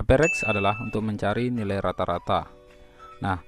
Aperex adalah untuk mencari nilai rata-rata. Nah,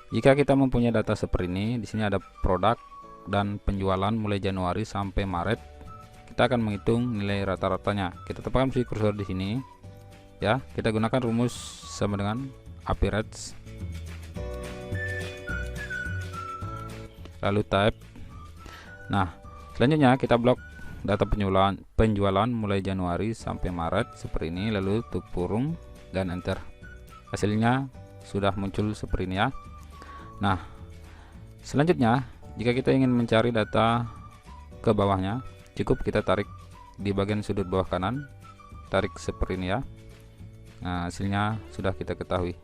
jika kita mempunyai data seperti ini, di sini ada produk dan penjualan mulai Januari sampai Maret. Kita akan menghitung nilai rata-ratanya. Kita tekan posisi kursor di sini. Ya, kita gunakan rumus sama dengan average. Lalu type. Nah, selanjutnya kita blok data penjualan mulai Januari sampai Maret seperti ini, lalu tutup kurung dan enter. Hasilnya sudah muncul seperti ini ya. Nah, selanjutnya jika kita ingin mencari data ke bawahnya, cukup kita tarik di bagian sudut bawah kanan, tarik seperti ini ya. Nah, hasilnya sudah kita ketahui.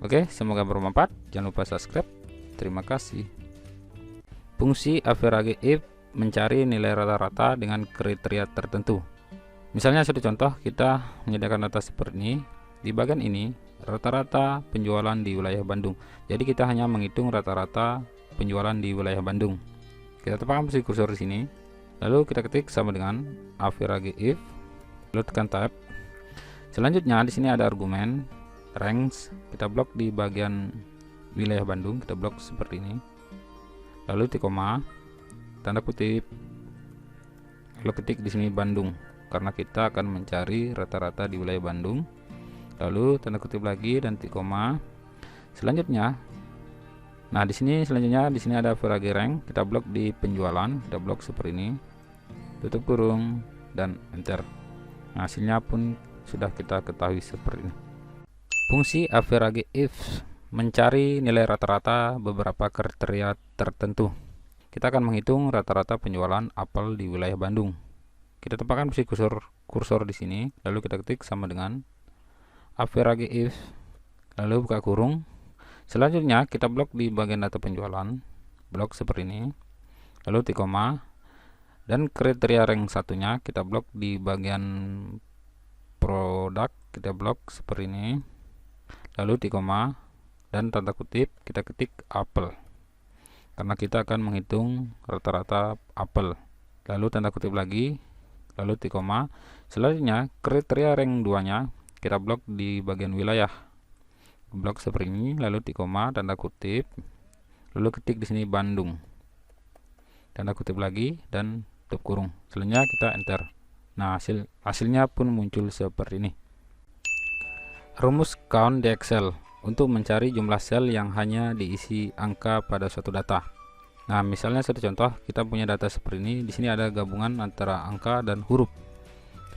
Oke, semoga bermanfaat. Jangan lupa subscribe. Terima kasih. Fungsi average if mencari nilai rata-rata dengan kriteria tertentu. Misalnya satu contoh, kita menyediakan data seperti ini. Di bagian ini rata-rata penjualan di wilayah Bandung. Jadi kita hanya menghitung rata-rata penjualan di wilayah Bandung. Kita tekan posisi kursor di sini. Lalu kita ketik sama dengan average if. Lalu tekan tab. Selanjutnya di sini ada argumen range. Kita blok di bagian wilayah Bandung. Kita blok seperti ini. Lalu titik koma, tanda kutip. Lalu ketik di sini Bandung, karena kita akan mencari rata-rata di wilayah Bandung. Lalu tanda kutip lagi dan titik koma. Selanjutnya, nah di sini ada average rank. Kita blok di penjualan, kita blok seperti ini, tutup kurung dan enter. Nah, hasilnya pun sudah kita ketahui seperti ini. Fungsi average if mencari nilai rata-rata beberapa kriteria tertentu. Kita akan menghitung rata-rata penjualan apel di wilayah Bandung. Kita tempatkan posisi kursor di sini, lalu kita ketik sama dengan average if, lalu buka kurung. Selanjutnya kita blok di bagian data penjualan, blok seperti ini, lalu titik koma, dan kriteria rank satunya kita blok di bagian produk, kita blok seperti ini, lalu titik koma, dan tanda kutip kita ketik apel, karena kita akan menghitung rata-rata apel. Lalu tanda kutip lagi, lalu titik koma. Selanjutnya kriteria rank 2 nya kita blok di bagian wilayah, blok seperti ini, lalu titik koma, tanda kutip, lalu ketik di sini Bandung, tanda kutip lagi dan tutup kurung. Selanjutnya kita enter. Nah, hasilnya pun muncul seperti ini. Rumus count di Excel untuk mencari jumlah sel yang hanya diisi angka pada suatu data. Nah, misalnya satu contoh, kita punya data seperti ini. Di sini ada gabungan antara angka dan huruf.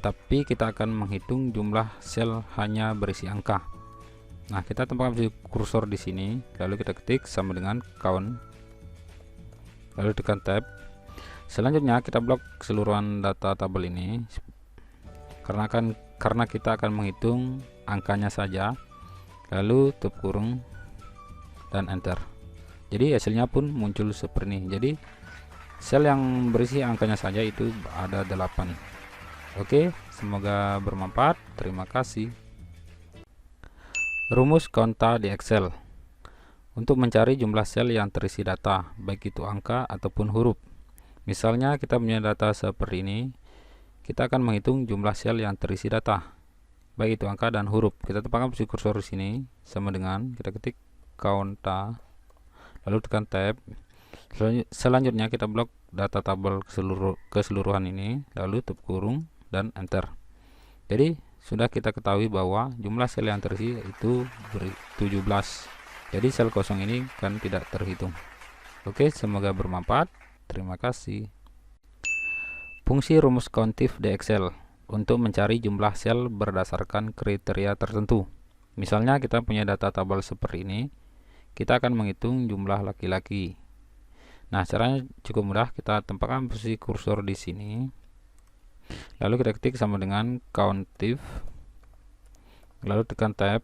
Tetapi kita akan menghitung jumlah sel hanya berisi angka. Nah, kita tempatkan kursor di sini, lalu kita ketik sama dengan count. Lalu tekan tab. Selanjutnya kita blok keseluruhan data tabel ini. Karena kita akan menghitung angkanya saja. Lalu tutup kurung dan enter. Jadi hasilnya pun muncul seperti ini. Jadi sel yang berisi angkanya saja itu ada 8. Oke, semoga bermanfaat. Terima kasih. Rumus konta di Excel untuk mencari jumlah sel yang terisi data, baik itu angka ataupun huruf. Misalnya kita punya data seperti ini. Kita akan menghitung jumlah sel yang terisi data, baik itu angka dan huruf. Kita tempatkan posisi kursor di sini sama dengan kita ketik count, lalu tekan tab. Selanjutnya kita blok data tabel keseluruhan ini, lalu tutup kurung dan enter. Jadi sudah kita ketahui bahwa jumlah sel yang terisi itu 17. Jadi sel kosong ini kan tidak terhitung. Oke, semoga bermanfaat. Terima kasih. Fungsi rumus countif di Excel untuk mencari jumlah sel berdasarkan kriteria tertentu. Misalnya kita punya data tabel seperti ini, kita akan menghitung jumlah laki-laki. Nah, caranya cukup mudah. Kita tempatkan posisi kursor di sini, lalu kita ketik sama dengan countif, lalu tekan tab.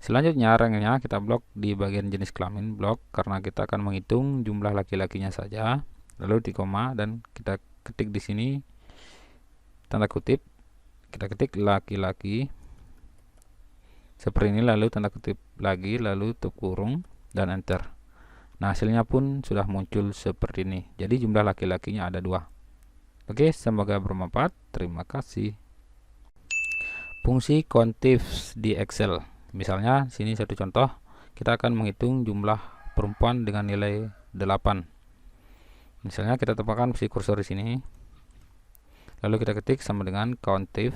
Selanjutnya ranknya kita blok di bagian jenis kelamin, blok, karena kita akan menghitung jumlah laki-lakinya saja. Lalu titik koma dan kita ketik di sini tanda kutip, kita ketik laki-laki seperti ini, lalu tanda kutip lagi, lalu tutup kurung dan enter. Nah, hasilnya pun sudah muncul seperti ini. Jadi jumlah laki-lakinya ada 2. Oke, semoga bermanfaat. Terima kasih. Fungsi countifs di Excel. Misalnya sini satu contoh, kita akan menghitung jumlah perempuan dengan nilai 8. Misalnya kita tempatkan si kursor di sini. Lalu kita ketik sama dengan countif.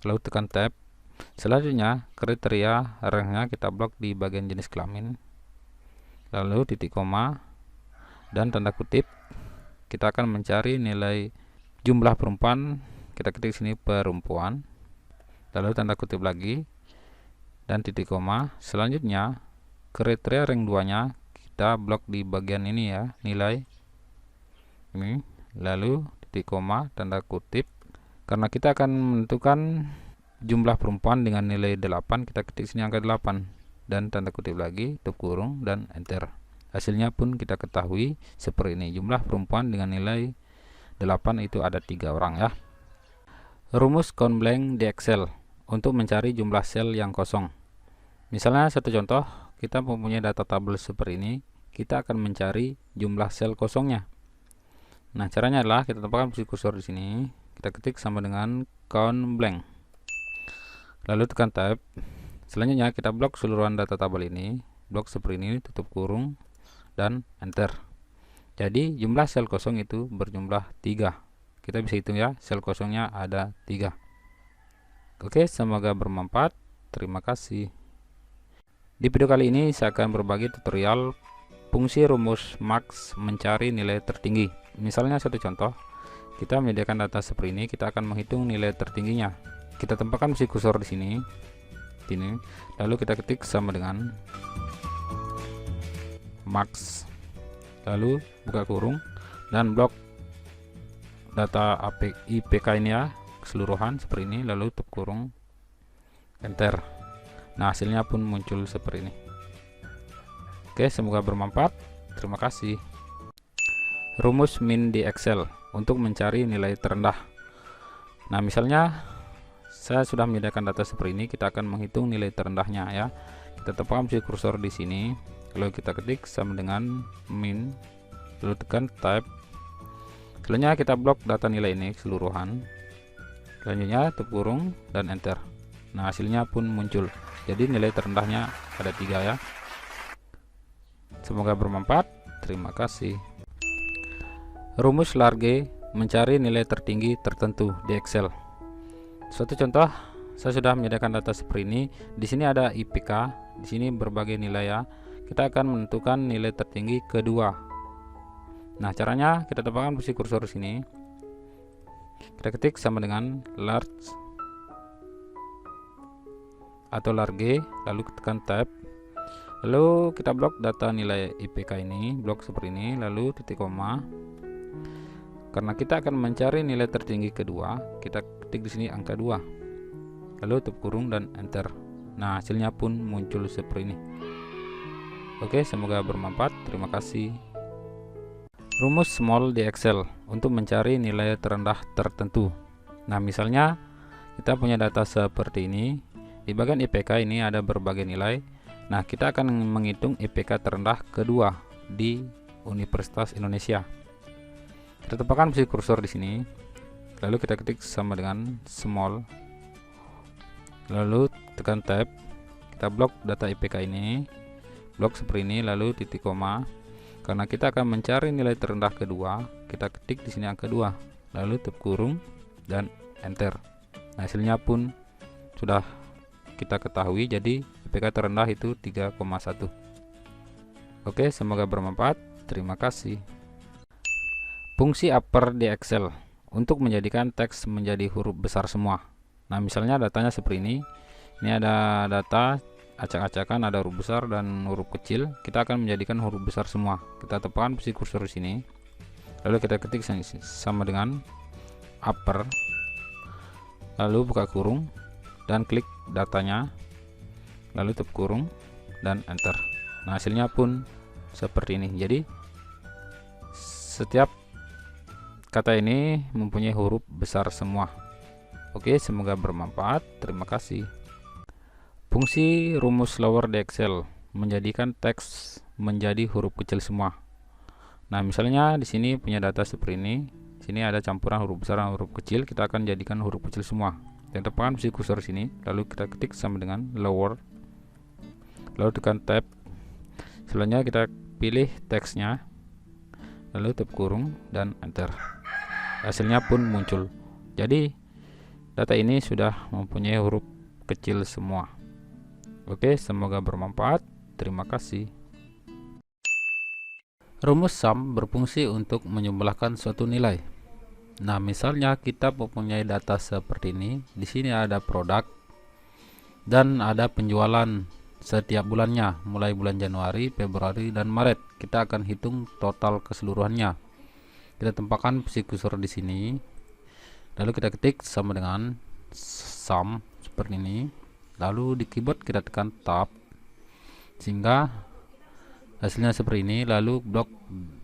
Lalu tekan tab. Selanjutnya kriteria rangnya kita blok di bagian jenis kelamin. Lalu titik koma dan tanda kutip. Kita akan mencari nilai jumlah perempuan. Kita ketik sini perempuan. Lalu tanda kutip lagi dan titik koma. Selanjutnya kriteria rank 2 nya kita blok di bagian ini ya, nilai ini. Lalu titik koma tanda kutip. Karena kita akan menentukan jumlah perempuan dengan nilai 8, kita ketik sini angka 8 dan tanda kutip lagi, tutup kurung dan enter. Hasilnya pun kita ketahui seperti ini. Jumlah perempuan dengan nilai 8 itu ada 3 orang ya. Rumus count blank di Excel untuk mencari jumlah sel yang kosong. Misalnya satu contoh, kita mempunyai data tabel seperti ini, kita akan mencari jumlah sel kosongnya. Nah, caranya adalah kita tempatkan posisi kursor di sini, kita ketik sama dengan count blank. Lalu tekan tab. Selanjutnya kita blok seluruhan data tabel ini, blok seperti ini, tutup kurung dan enter. Jadi jumlah sel kosong itu berjumlah 3. Kita bisa hitung ya, sel kosongnya ada 3. Oke, semoga bermanfaat. Terima kasih. Di video kali ini saya akan berbagi tutorial fungsi rumus max mencari nilai tertinggi. Misalnya satu contoh, kita menyediakan data seperti ini, kita akan menghitung nilai tertingginya. Kita tempatkan posisi kursor di sini, lalu kita ketik sama dengan max, lalu buka kurung dan blok data IPK ini ya, keseluruhan seperti ini, lalu tutup kurung, enter. Nah, hasilnya pun muncul seperti ini. Oke, semoga bermanfaat. Terima kasih. Rumus min di Excel untuk mencari nilai terendah. Nah, misalnya saya sudah menyediakan data seperti ini, kita akan menghitung nilai terendahnya ya. Kita tempatkan posisi kursor di sini, lalu kita ketik sama dengan min, lalu tekan tab. Selanjutnya kita blok data nilai ini keseluruhan. Selanjutnya tutup kurung dan enter. Nah, hasilnya pun muncul. Jadi nilai terendahnya ada 3 ya. Semoga bermanfaat. Terima kasih. Rumus large mencari nilai tertinggi tertentu di Excel. Suatu contoh, saya sudah menyediakan data seperti ini. Di sini ada IPK, di sini berbagai nilai ya. Kita akan menentukan nilai tertinggi kedua. Nah, caranya kita tempatkan posisi kursor di sini. Kita ketik sama dengan large atau large, lalu tekan tab. Lalu kita blok data nilai IPK ini, blok seperti ini, lalu titik koma. Karena kita akan mencari nilai tertinggi kedua, kita ketik di sini angka 2. Lalu tutup kurung dan enter. Nah, hasilnya pun muncul seperti ini. Oke, semoga bermanfaat. Terima kasih. Rumus small di Excel untuk mencari nilai terendah tertentu. Nah, misalnya kita punya data seperti ini. Di bagian IPK ini ada berbagai nilai. Nah, kita akan menghitung IPK terendah kedua di Universitas Indonesia. Kita tempatkan posisi kursor di sini, lalu kita ketik sama dengan small, lalu tekan tab. Kita blok data IPK ini, blok seperti ini, lalu titik koma. Karena kita akan mencari nilai terendah kedua, kita ketik di sini angka 2, lalu tutup kurung dan enter. Nah, hasilnya pun sudah kita ketahui, jadi IPK terendah itu 3,1. Oke, semoga bermanfaat. Terima kasih. Fungsi upper di Excel untuk menjadikan teks menjadi huruf besar semua. Nah, misalnya datanya seperti ini. Ini ada data acak-acakan, ada huruf besar dan huruf kecil. Kita akan menjadikan huruf besar semua. Kita tempatkan posisi kursor di sini. Lalu kita ketik sama dengan upper. Lalu buka kurung dan klik datanya. Lalu tutup kurung dan enter. Nah, hasilnya pun seperti ini. Jadi setiap kata ini mempunyai huruf besar semua. Oke, semoga bermanfaat. Terima kasih. Fungsi rumus lower di Excel menjadikan teks menjadi huruf kecil semua. Nah, misalnya di sini punya data seperti ini. Sini ada campuran huruf besar dan huruf kecil, kita akan jadikan huruf kecil semua. Kita tekan posisi kursor sini, lalu kita ketik sama dengan lower, lalu tekan tab. Selanjutnya kita pilih teksnya, lalu tutup kurung dan enter. Hasilnya pun muncul. Jadi data ini sudah mempunyai huruf kecil semua. Oke, semoga bermanfaat. Terima kasih. Rumus sum berfungsi untuk menjumlahkan suatu nilai. Nah, misalnya kita mempunyai data seperti ini. Di sini ada produk dan ada penjualan setiap bulannya, mulai bulan Januari, Februari, dan Maret. Kita akan hitung total keseluruhannya. Kita tempatkan posisi kursor di sini, lalu kita ketik sama dengan sum seperti ini. Lalu di keyboard kita tekan tab sehingga hasilnya seperti ini. Lalu blok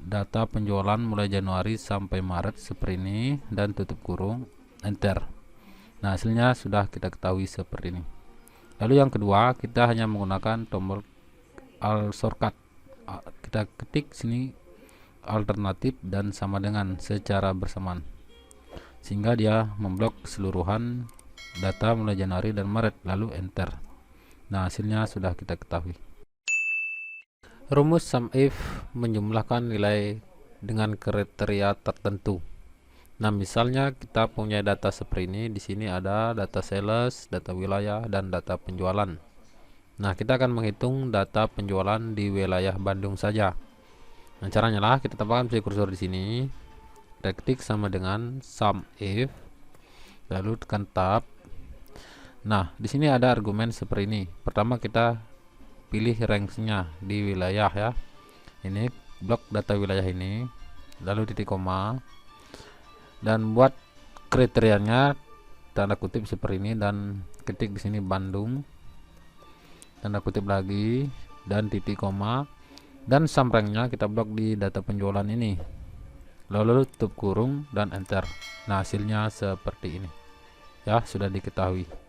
data penjualan mulai Januari sampai Maret seperti ini dan tutup kurung, enter. Nah, hasilnya sudah kita ketahui seperti ini. Lalu yang kedua, kita hanya menggunakan tombol alt shortcut. Kita ketik sini alternatif dan sama dengan secara bersamaan, sehingga dia memblok keseluruhan data mulai Januari dan Maret, lalu enter. Nah, hasilnya sudah kita ketahui. Rumus SUMIF menjumlahkan nilai dengan kriteria tertentu. Nah, misalnya kita punya data seperti ini. Di sini ada data sales, data wilayah, dan data penjualan. Nah, kita akan menghitung data penjualan di wilayah Bandung saja. Nah, caranya lah kita tambahkan posisi kursor di sini. Kita ketik sama dengan SUMIF, lalu tekan tab. Nah, di sini ada argumen seperti ini. Pertama kita pilih range-nya di wilayah ya. Ini blok data wilayah ini, lalu titik koma, dan buat kriterianya tanda kutip seperti ini dan ketik di sini Bandung, tanda kutip lagi dan titik koma, dan sum rank-nya kita blok di data penjualan ini, lalu tutup kurung dan enter. Nah, hasilnya seperti ini ya, sudah diketahui.